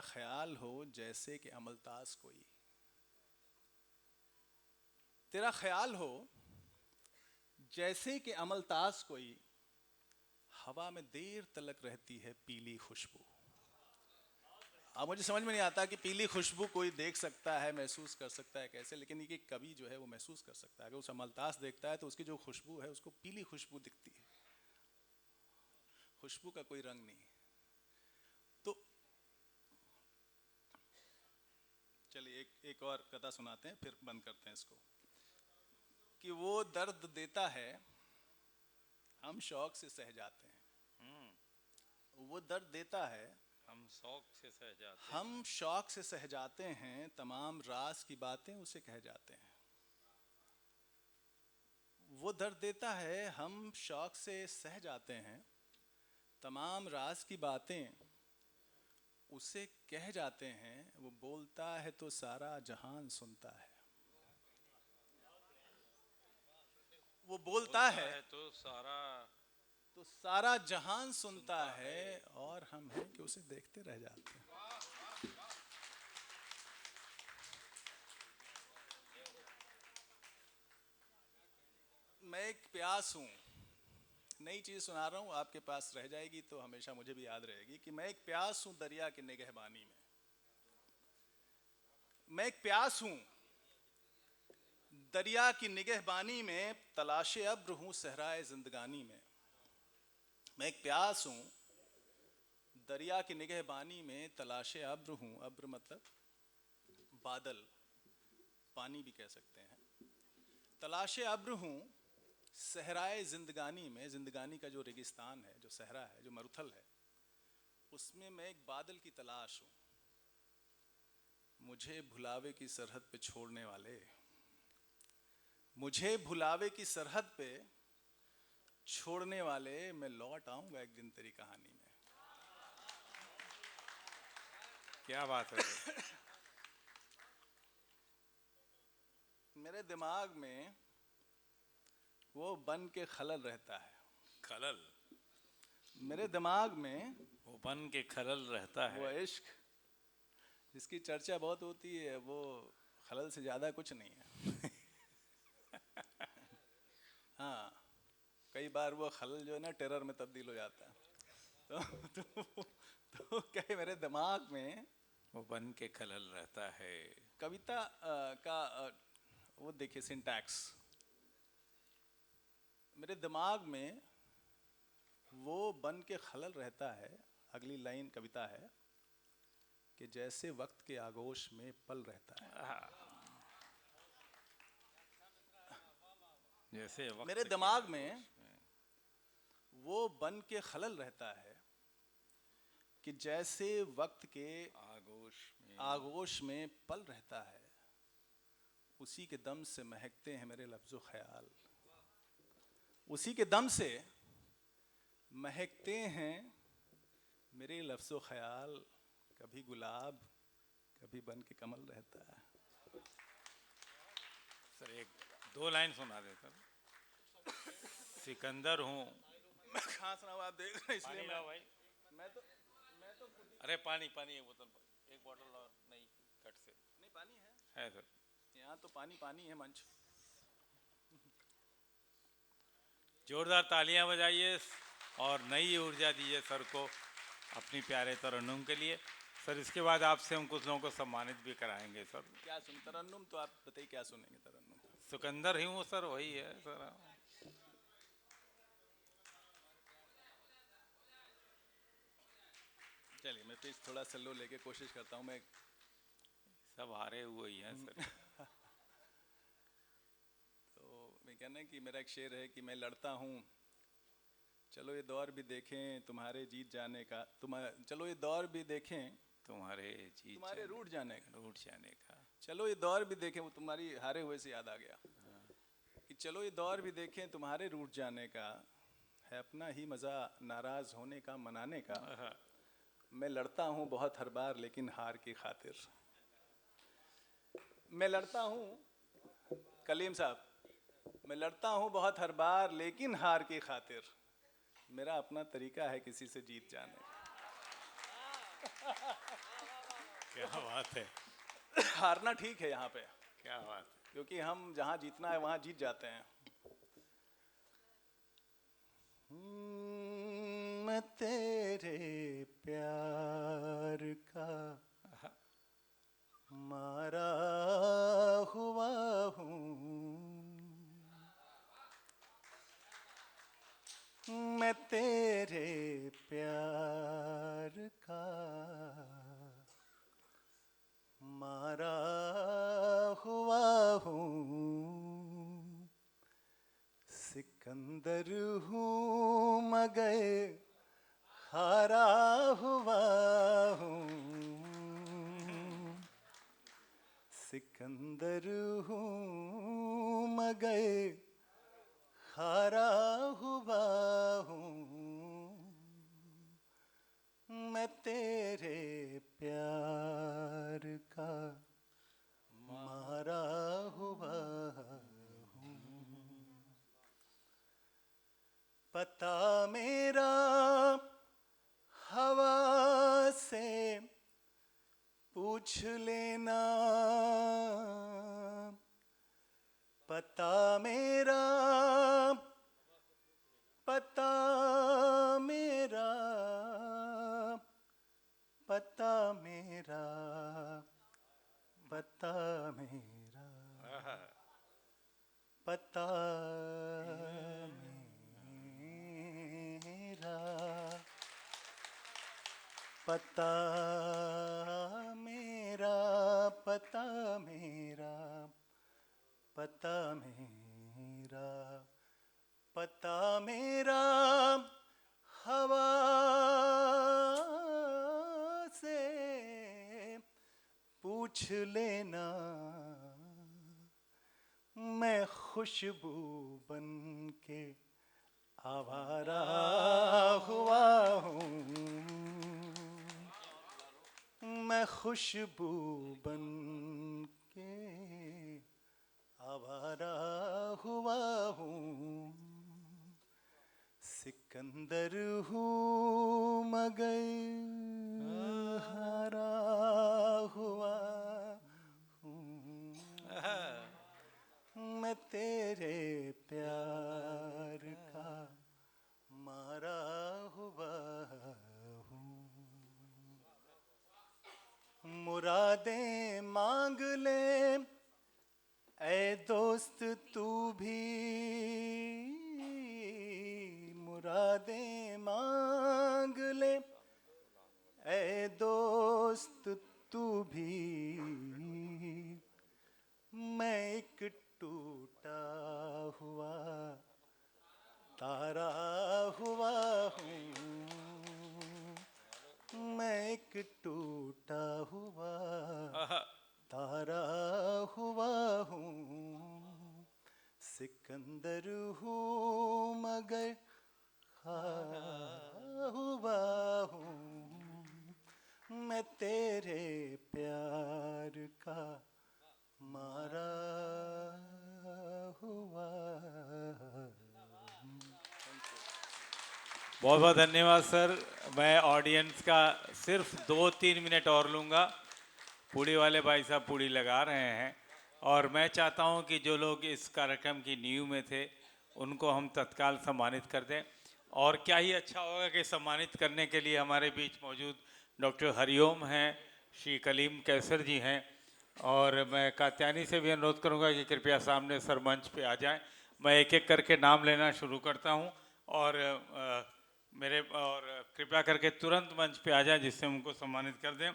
ख्याल हो जैसे कि अमलतास कोई, तेरा ख्याल हो जैसे कि अमलतास कोई, हवा में देर तलक रहती है पीली खुशबू। अब मुझे समझ में नहीं आता कि पीली खुशबू कोई देख सकता है, महसूस कर सकता है कैसे, लेकिन ये कवि जो है वो महसूस कर सकता है। अगर उस अमलतास देखता है तो उसकी जो खुशबू है उसको पीली खुशबू दिखती है, खुशबू का कोई रंग नहीं। तो चलिए एक और कथा सुनाते हैं, फिर बंद करते हैं इसको। कि वो दर्द देता है हम शौक से सह जाते हैं। वो दर्द देता है हम शौक से सह जाते हम हैं। शौक से सह जाते हैं, तमाम राज की बातें उसे कह जाते हैं। वो दर्द देता है हम शौक से सह जाते हैं, तमाम राज की बातें उसे कह जाते हैं। वो बोलता है तो सारा जहान सुनता है। वो बोलता है तो सारा जहान सुनता है, और हम हैं कि उसे देखते रह जाते हैं। मैं एक प्यास हूँ, नई चीज़ सुना रहा हूँ, आपके पास रह जाएगी तो हमेशा मुझे भी याद रहेगी। कि मैं एक प्यास हूँ दरिया की निगहबानी में। मैं एक प्यास हूँ दरिया की निगहबानी में, तलाशे अब्र हूँ सहराए जिंदगानी में। मैं एक प्यास हूँ दरिया की निगहबानी में, तलाशे अब्र हूँ। अब्र मतलब बादल, पानी भी कह सकते हैं। तलाशे अब्र हूँ सहराए जिंदगानी में। जिंदगानी का जो रेगिस्तान है, जो सहरा है, जो मरुथल है, उसमें मैं एक बादल की तलाश हूँ। मुझे भुलावे की सरहद पे छोड़ने वाले, मुझे भुलावे की सरहद पे छोड़ने वाले, मैं लौट आऊंगा एक दिन तेरी कहानी में। क्या बात है। मेरे दिमाग में वो बन के खलल रहता है। खलल, मेरे दिमाग में वो बन के खलल रहता वो है। इश्क जिसकी चर्चा बहुत होती है, वो खलल से ज़्यादा कुछ नहीं है। हाँ, कई बार वो खलल जो है ना टेरर में तब्दील हो जाता है। तो क्या है, मेरे दिमाग में वो बन के खलल रहता है। कविता का वो देखिए सिंटैक्स। मेरे दिमाग में वो बन के खलल रहता है। अगली लाइन कविता है कि जैसे वक्त के आगोश में पल रहता है। जैसे वक्त मेरे के दिमाग में आगोश में वो बन के खलल रहता है कि जैसे वक्त के आगोश में पल रहता है। उसी के दम से महकते हैं मेरे लफ्ज़ो ख्याल, उसी के दम से महकते हैं मेरे लफ्ज़ो ख्याल। कभी गुलाब कभी बन के कमल रहता है। सर एक दो लाइन सुना दे सर। सिकंदर हूँ। मैं कहाँ सुनाऊँ, आप देख रहे हैं इसलिए पानी लाओ भाई। मैं तो अरे पानी पानी एक बोतल, एक बोतल और नहीं कट से। नहीं, पानी है सर। यहाँ तो पानी पानी है मंच। जोरदार तालियां बजाइए और नई ऊर्जा दीजिए सर को अपनी प्यारे तरन्नुम के लिए। सर इसके बाद आपसे हम कुछ लोगों को सम्मानित भी कराएंगे सर। क्या सुन तरन्नुम, तो आप बताइए क्या सुनेंगे तरन्नुम? सिकंदर ही हूँ सर, वही है सर। चलिए मैं प्लीज थोड़ा सल्लो लेके कोशिश करता हूँ। मैं सब हारे हुए ही हैं सर। तो मैं कहना है कि मेरा एक शेर है कि मैं लड़ता हूँ, चलो ये दौर भी देखें तुम्हारे जीत जाने का। चलो ये दौर भी देखें तुम्हारे रूठ जाने का। चलो ये दौर भी देखें, वो तुम्हारी हारे हुए से याद आ गया कि चलो ये दौर भी देखें तुम्हारे रूठ जाने का, है अपना ही मज़ा नाराज़ होने का, मनाने का। मैं लड़ता हूँ बहुत हर बार लेकिन हार की खातिर। मैं लड़ता हूँ कलीम साहब, मैं लड़ता हूँ बहुत हर बार लेकिन हार की खातिर। मेरा अपना तरीका है किसी से जीत जाने का। क्या बात है, हारना ठीक है यहाँ पे, क्या बात है। क्योंकि हम जहाँ जीतना है वहाँ जीत जाते हैं। मैं तेरे प्यार का मारा हुआ हूँ, मैं तेरे प्यार का मारा हुआ हूँ, सिकंदर हूँ मगर हारा हुआ हूँ, सिकंदर हूँ मगर हारा हुआ हूँ, मैं तेरे प्यार का मारा हुआ हूँ। पता मेरा हवा से पूछ लेना, पता मेरा, पता मेरा, पता मेरा, पता मेरा, पता मेरा, पता मेरा, पता मेरा, पता मेरा, पता मेरा हवा से पूछ लेना, मैं खुशबू बन के आवारा हुआ हूँ, मैं खुशबू बन के आवारा हुआ हूँ, सिकंदर हूँ मगर हारा हुआ हूँ, मैं तेरे प्यार का मारा हुआ हूँ, मुरादें मांग ले ऐ दोस्त तू भी, मुरादें मांग ले ऐ दोस्त तू भी, मैं एक टूटा हुआ तारा हुआ हूँ, मैं एक टूटा हुआ तारा हुआ हूँ, सिकंदर हूँ मगर हारा हुआ हूँ, मैं तेरे प्यार का मारा हुआ। बहुत बहुत धन्यवाद सर। मैं ऑडियंस का सिर्फ 2-3 मिनट और लूँगा। पूड़ी वाले भाई साहब पूड़ी लगा रहे हैं और मैं चाहता हूं कि जो लोग इस कार्यक्रम की नींव में थे उनको हम तत्काल सम्मानित कर दें। और क्या ही अच्छा होगा कि सम्मानित करने के लिए हमारे बीच मौजूद डॉक्टर हरिओम हैं, श्री कलीम कैसर जी हैं, और मैं कात्यानी से भी अनुरोध करूंगा कि कृपया सामने सर मंच पे आ जाएं। मैं एक एक करके नाम लेना शुरू करता हूं और कृपया करके तुरंत मंच पे आ जाएं जिससे उनको सम्मानित कर दें।